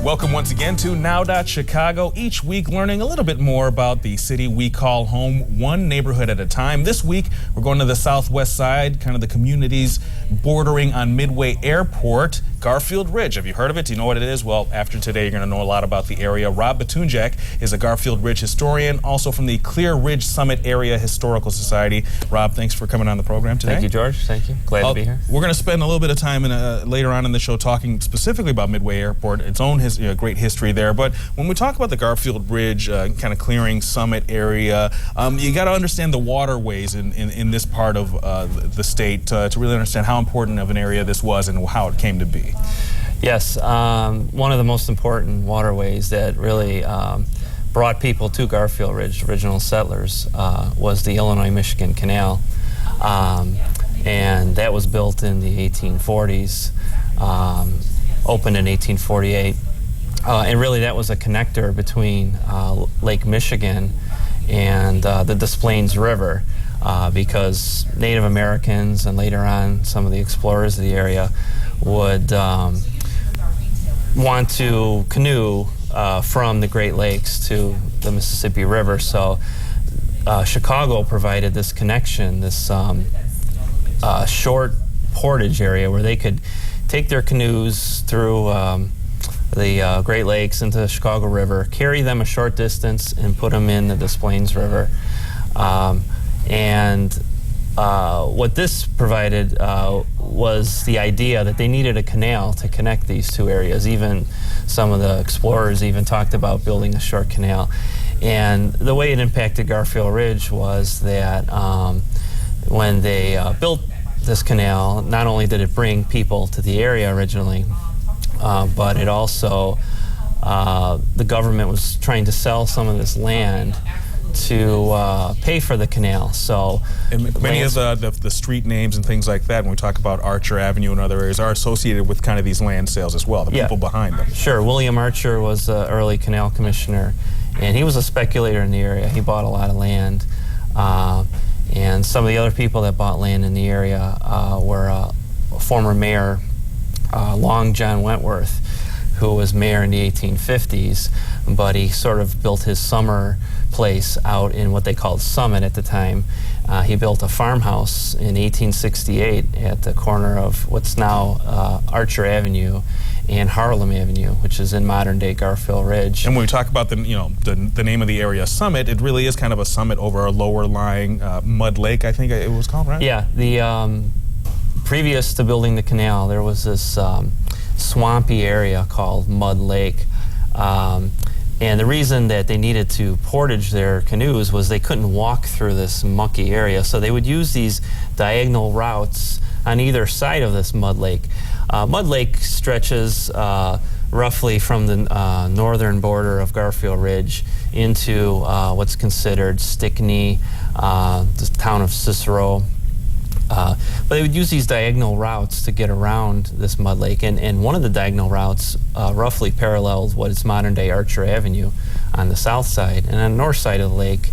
Welcome once again to Now Chicago. Each week learning a little bit more about the city we call home, one neighborhood at a time. This week we're going to the southwest side, kind of the communities bordering on Midway Airport, Garfield Ridge. Have you heard of it? Do you know what it is? Well, after today you're going to know a lot about the area. Rob Batunjak is a Garfield Ridge historian, also from the Clear Ridge Summit Area Historical Society. Rob, thanks for coming on the program today. Thank you, George. Thank you. Glad to be here. We're going to spend a little bit of time later on in the show talking specifically about Midway Airport, its own great history there. But when we talk about the Garfield Ridge kind of clearing summit area, you got to understand the waterways in this part of the state to really understand how important of an area this was and how it came to be. Yes, one of the most important waterways that really brought people to Garfield Ridge, original settlers, was the Illinois-Michigan Canal. And that was built in the 1840s, opened in 1848. And really that was a connector between Lake Michigan and the Des Plaines River, because Native Americans and later on some of the explorers of the area would want to canoe from the Great Lakes to the Mississippi River. So Chicago provided this connection, this short portage area where they could take their canoes through the Great Lakes into the Chicago River, carry them a short distance, and put them in the Des Plaines River. What this provided was the idea that they needed a canal to connect these two areas. Even some of the explorers even talked about building a short canal. And the way it impacted Garfield Ridge was that when they built this canal, not only did it bring people to the area originally, but it also, the government was trying to sell some of this land to pay for the canal. So, and many of the street names and things like that, when we talk about Archer Avenue and other areas, are associated with kind of these land sales as well, the people behind them. Sure. William Archer was the early canal commissioner, and he was a speculator in the area. He bought a lot of land. And some of the other people that bought land in the area were former mayor Long John Wentworth, who was mayor in the 1850s, but he sort of built his summer place out in what they called Summit at the time. He built a farmhouse in 1868 at the corner of what's now Archer Avenue and Harlem Avenue, which is in modern-day Garfield Ridge. And when we talk about the name of the area, Summit, it really is kind of a summit over a lower-lying mud lake, I think it was called, right? Yeah. The previous to building the canal, there was this swampy area called Mud Lake. And the reason that they needed to portage their canoes was they couldn't walk through this mucky area. So they would use these diagonal routes on either side of this Mud Lake. Mud Lake stretches roughly from the northern border of Garfield Ridge into what's considered Stickney, the town of Cicero. But they would use these diagonal routes to get around this mud lake, and one of the diagonal routes roughly paralleled what is modern-day Archer Avenue on the south side. And on the north side of the lake,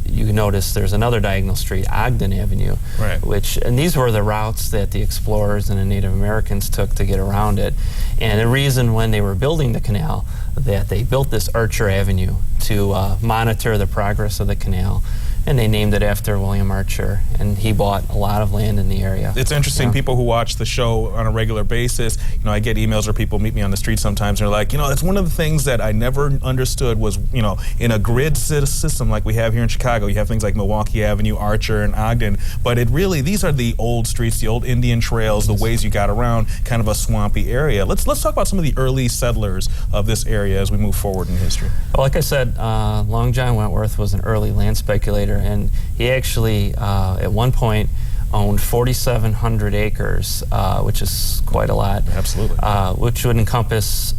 you notice there's another diagonal street, Ogden Avenue, right. And these were the routes that the explorers and the Native Americans took to get around it. And the reason when they were building the canal that they built this Archer Avenue to monitor the progress of the canal. And they named it after William Archer, and he bought a lot of land in the area. It's interesting, people who watch the show on a regular basis, I get emails or people meet me on the street sometimes, and they're like, that's one of the things that I never understood was, in a grid system like we have here in Chicago, you have things like Milwaukee Avenue, Archer, and Ogden, but these are the old streets, the old Indian trails, the ways you got around kind of a swampy area. Let's talk about some of the early settlers of this area as we move forward in history. Well, like I said, Long John Wentworth was an early land speculator, and he actually, at one point, owned 4,700 acres, which is quite a lot. Absolutely. Which would encompass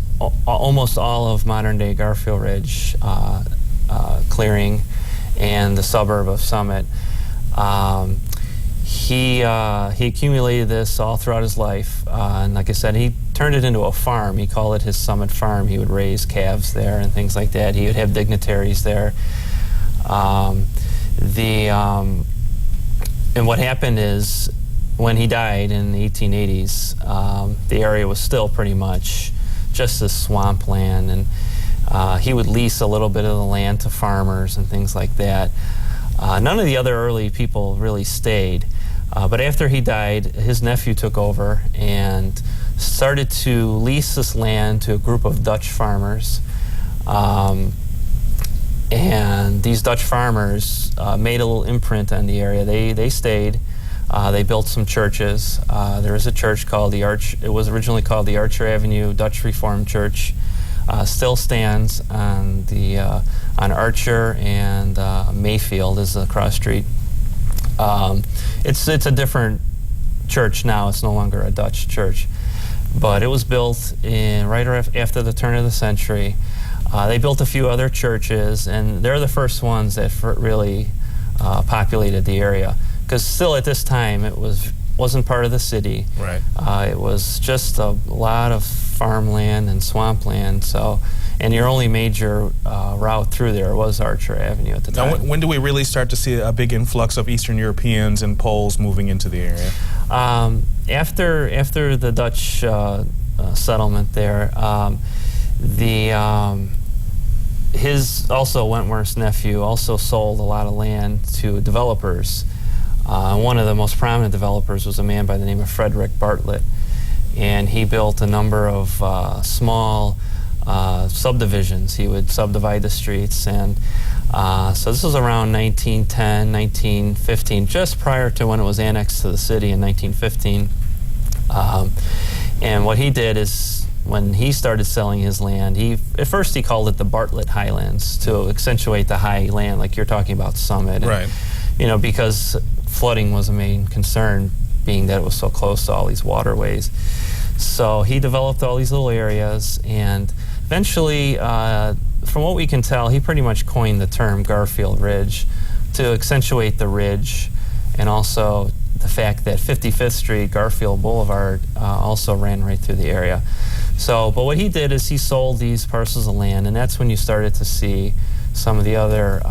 almost all of modern-day Garfield Ridge clearing and the suburb of Summit. He accumulated this all throughout his life, and like I said, he turned it into a farm. He called it his Summit Farm. He would raise calves there and things like that. He would have dignitaries there. And what happened is, when he died in the 1880s, the area was still pretty much just as swampland, and he would lease a little bit of the land to farmers and things like that. None of the other early people really stayed, but after he died, his nephew took over and started to lease this land to a group of Dutch farmers. And these Dutch farmers made a little imprint on the area. They stayed. They built some churches. There is a church called it was originally called the Archer Avenue Dutch Reformed Church. Still stands on Archer and Mayfield is the cross street. It's a different church now. It's no longer a Dutch church, but it was built right after the turn of the century. They built a few other churches, and they're the first ones that really populated the area. Because still at this time, it wasn't part of the city. Right. It was just a lot of farmland and swampland. So, and your only major route through there was Archer Avenue at the time. Now, when do we really start to see a big influx of Eastern Europeans and Poles moving into the area? After the Dutch settlement there, Wentworth's nephew also sold a lot of land to developers. One of the most prominent developers was a man by the name of Frederick Bartlett, and he built a number of small subdivisions. He would subdivide the streets, and so this was around 1910, 1915, just prior to when it was annexed to the city in 1915. And what he did is, when he started selling his land, at first he called it the Bartlett Highlands to accentuate the high land, like you're talking about Summit. And, right. Because flooding was a main concern, being that it was so close to all these waterways. So he developed all these little areas, and eventually, from what we can tell, he pretty much coined the term Garfield Ridge to accentuate the ridge, and also the fact that 55th Street, Garfield Boulevard, also ran right through the area. So, but what he did is he sold these parcels of land, and that's when you started to see some of the other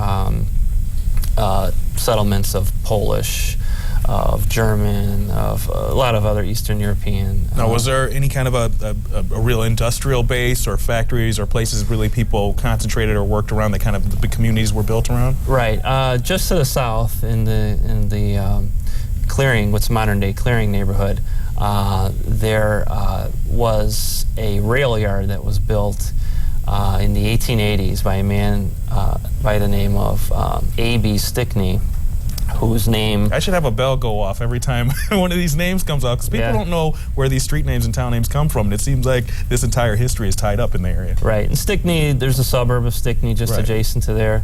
settlements of Polish, of German, of a lot of other Eastern European. Now, was there any kind of a real industrial base or factories or places really people concentrated or worked around that kind of the communities were built around? Right. Just to the south, in the Clearing, what's modern day Clearing neighborhood, there was a rail yard that was built in the 1880s by a man by the name of A.B. Stickney, whose name... I should have a bell go off every time one of these names comes out, because people don't know where these street names and town names come from, and it seems like this entire history is tied up in the area. Right, and Stickney, there's a suburb of Stickney just adjacent to there.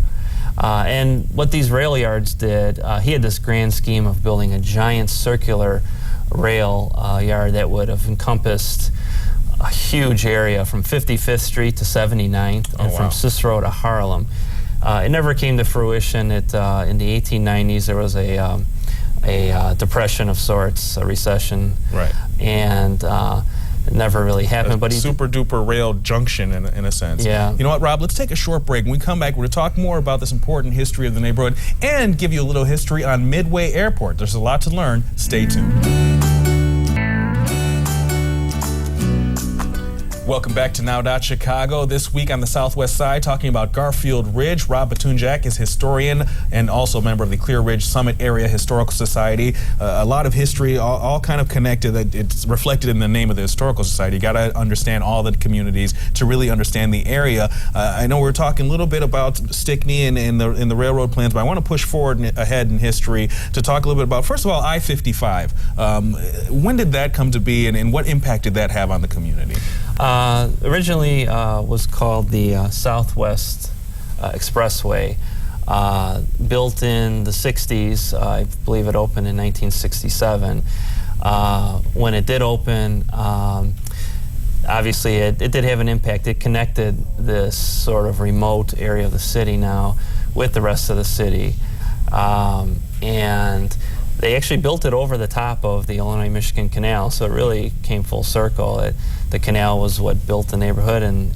And what these rail yards did, he had this grand scheme of building a giant circular rail yard that would have encompassed a huge area from 55th Street to 79th, and from Cicero to Harlem. It never came to fruition. In the 1890s, there was a depression of sorts, a recession, and it never really happened. But super duper rail junction in a sense. Yeah. You know what, Rob? Let's take a short break. When we come back, we're going to talk more about this important history of the neighborhood and give you a little history on Midway Airport. There's a lot to learn. Stay tuned. Welcome back to Now Chicago. This week on the Southwest Side, talking about Garfield Ridge. Rob Batunjak is historian and also a member of the Clear Ridge Summit Area Historical Society. A lot of history, all kind of connected. It's reflected in the name of the Historical Society. You got to understand all the communities to really understand the area. I know we're talking a little bit about Stickney and the railroad plans, but I want to push forward ahead in history to talk a little bit about, first of all, I-55. When did that come to be, and what impact did that have on the community? Originally was called the Southwest Expressway, built in the 60s. I believe it opened in 1967. When it did open, obviously it did have an impact. It connected this sort of remote area of the city now with the rest of the city. And they actually built it over the top of the Illinois-Michigan Canal, so it really came full circle. The canal was what built the neighborhood, and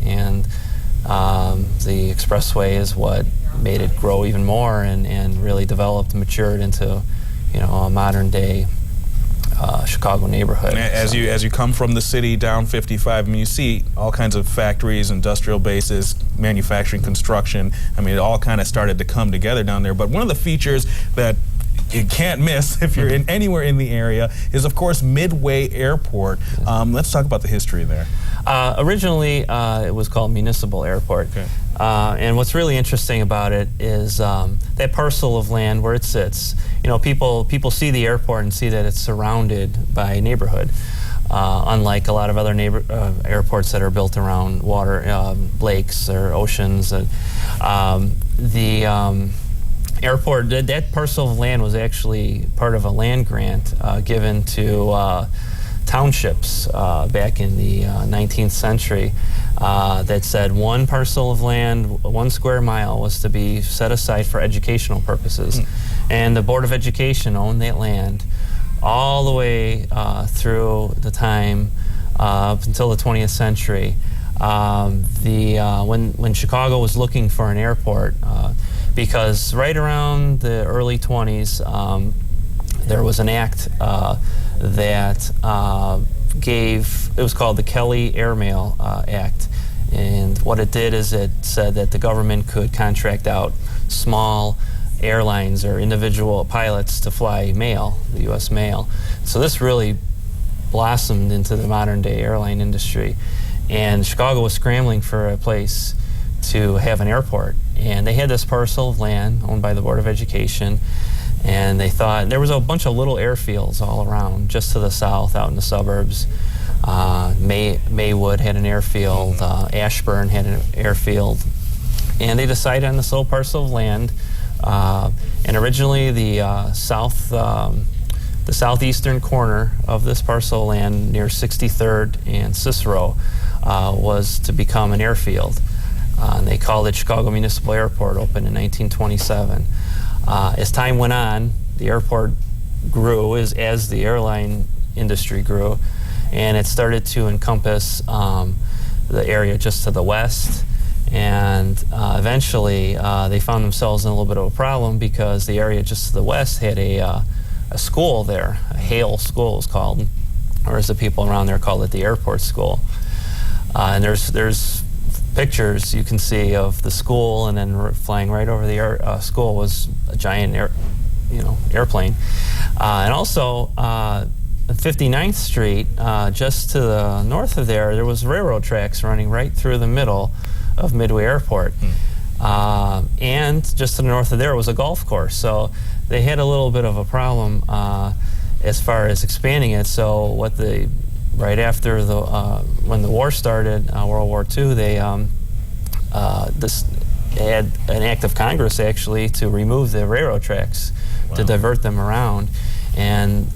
the expressway is what made it grow even more and really developed and matured into, a modern-day Chicago neighborhood. As you come from the city down 55, I mean, you see all kinds of factories, industrial bases, manufacturing, construction. I mean, it all kind of started to come together down there. But one of the features that you can't miss if you're anywhere in the area is, of course, Midway Airport. Let's talk about the history there. Originally, it was called Municipal Airport. Okay. And what's really interesting about it is that parcel of land where it sits. You know, people see the airport and see that it's surrounded by neighborhood, unlike a lot of other airports that are built around water, lakes or oceans. The airport, that parcel of land was actually part of a land grant given to townships back in the 19th century that said one parcel of land, 1 square mile, was to be set aside for educational purposes. And the Board of Education owned that land all the way through the time up until the 20th century. When Chicago was looking for an airport, because right around the early 20s, there was an act that it was called the Kelly Airmail Act. And what it did is it said that the government could contract out small airlines or individual pilots to fly mail, the U.S. mail. So this really blossomed into the modern day airline industry. And Chicago was scrambling for a place to have an airport. And they had this parcel of land owned by the Board of Education. And they thought there was a bunch of little airfields all around, just to the south, out in the suburbs. Maywood had an airfield. Ashburn had an airfield. And they decided on this little parcel of land. And originally, the southeastern corner of this parcel of land near 63rd and Cicero was to become an airfield. And they called it Chicago Municipal Airport, opened in 1927. As time went on, the airport grew as the airline industry grew, and it started to encompass the area just to the west. And eventually, they found themselves in a little bit of a problem because the area just to the west had a school there, a Hale School it was called, or as the people around there called it, the airport school. And there's pictures you can see of the school, and then flying right over the school was a giant airplane. And also, 59th Street, just to the north of there was railroad tracks running right through the middle of Midway Airport. And just to the north of there was a golf course. So they had a little bit of a problem as far as expanding it. So right after when the war started, World War II, they had an act of Congress actually to remove the railroad tracks. Wow. To divert them around, and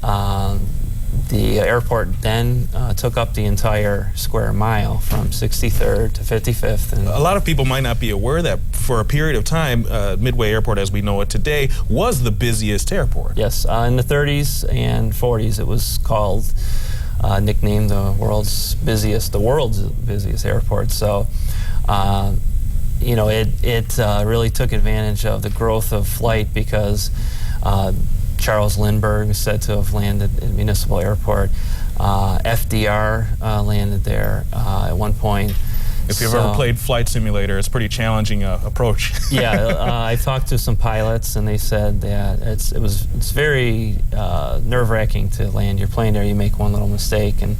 the airport then took up the entire square mile from 63rd to 55th. And a lot of people might not be aware that for a period of time, Midway Airport, as we know it today, was the busiest airport. Yes, in the 30s and 40s, it was called. Nicknamed the world's busiest airport. So, it really took advantage of the growth of flight because Charles Lindbergh is said to have landed at Municipal Airport. FDR landed there at one point. If you've ever played Flight Simulator, it's a pretty challenging approach. Yeah, I talked to some pilots, and they said that it's very nerve-wracking to land your plane there. You make one little mistake, and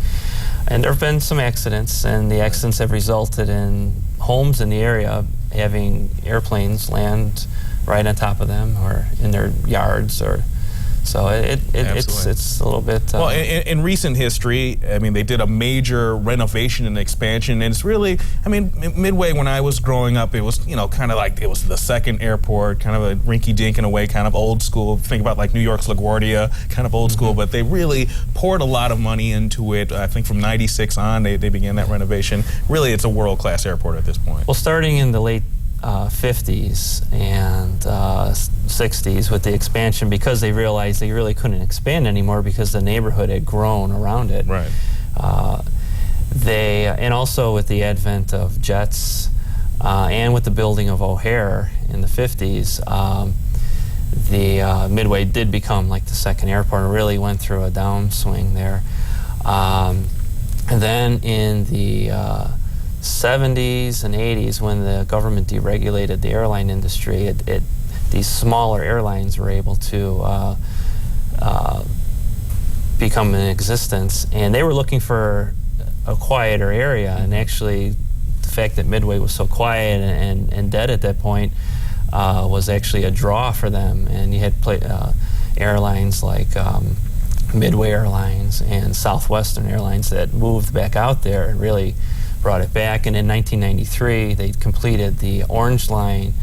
there have been some accidents, and the accidents have resulted in homes in the area having airplanes land right on top of them or in their yards or. So it's a little bit. Well, in recent history, I mean, they did a major renovation and expansion, and it's really, I mean, Midway, when I was growing up, it was, kind of like it was the second airport, kind of a rinky-dink in a way, kind of old school. Think about like New York's LaGuardia, kind of old school, but they really poured a lot of money into it. I think from '96 on, they began that renovation. Really, it's a world-class airport at this point. Well, starting in the late 50s and 60s with the expansion, because they realized they really couldn't expand anymore because the neighborhood had grown around it. Right. And also with the advent of jets and with the building of O'Hare in the 50s, Midway did become like the second airport and really went through a downswing there. And then in the 70s and 80s, when the government deregulated the airline industry, these smaller airlines were able to become in existence, and they were looking for a quieter area. And actually, the fact that Midway was so quiet and dead at that point was actually a draw for them. And you had airlines like Midway Airlines and Southwestern Airlines that moved back out there and really brought it back. And in 1993, they completed the Orange Line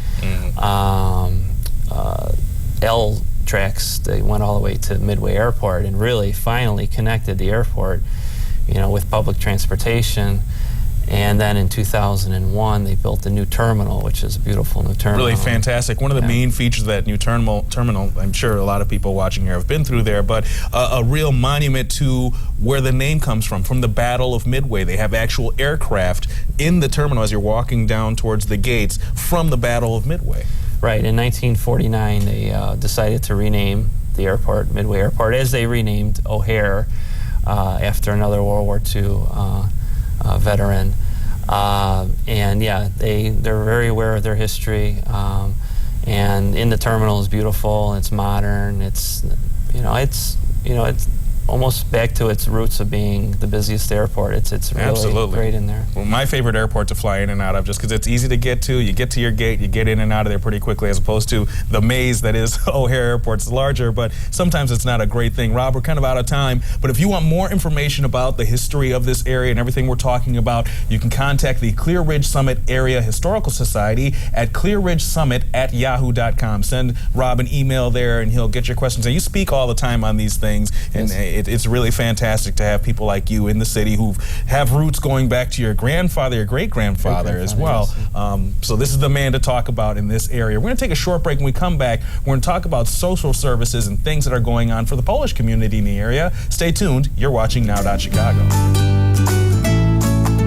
L tracks. They went all the way to Midway Airport and really finally connected the airport, with public transportation. And then in 2001, they built a new terminal, which is a beautiful new terminal. Really fantastic. One of the main features of that new terminal, I'm sure a lot of people watching here have been through there, but a real monument to where the name comes from the Battle of Midway. They have actual aircraft in the terminal as you're walking down towards the gates from the Battle of Midway. Right. In 1949, they decided to rename the airport Midway Airport, as they renamed O'Hare after another World War II veteran. And yeah, they're very aware of their history. And in the terminal is beautiful. It's modern. It's almost back to its roots of being the busiest airport. It's really Absolutely. Great in there. Well, my favorite airport to fly in and out of, just because it's easy to get to. You get to your gate, you get in and out of there pretty quickly, as opposed to the maze that is O'Hare Airport. It's larger, but sometimes it's not a great thing. Rob, we're kind of out of time, but if you want more information about the history of this area and everything we're talking about, you can contact the Clear Ridge Summit Area Historical Society at clearridgesummit@yahoo.com. Send Rob an email there and he'll get your questions. And you speak all the time on these things, and it's really fantastic to have people like you in the city who have roots going back to your grandfather, your great-grandfather as well. Yes. So this is the man to talk about in this area. We're going to take a short break. When we come back, we're going to talk about social services and things that are going on for the Polish community in the area. Stay tuned. You're watching Now Chicago.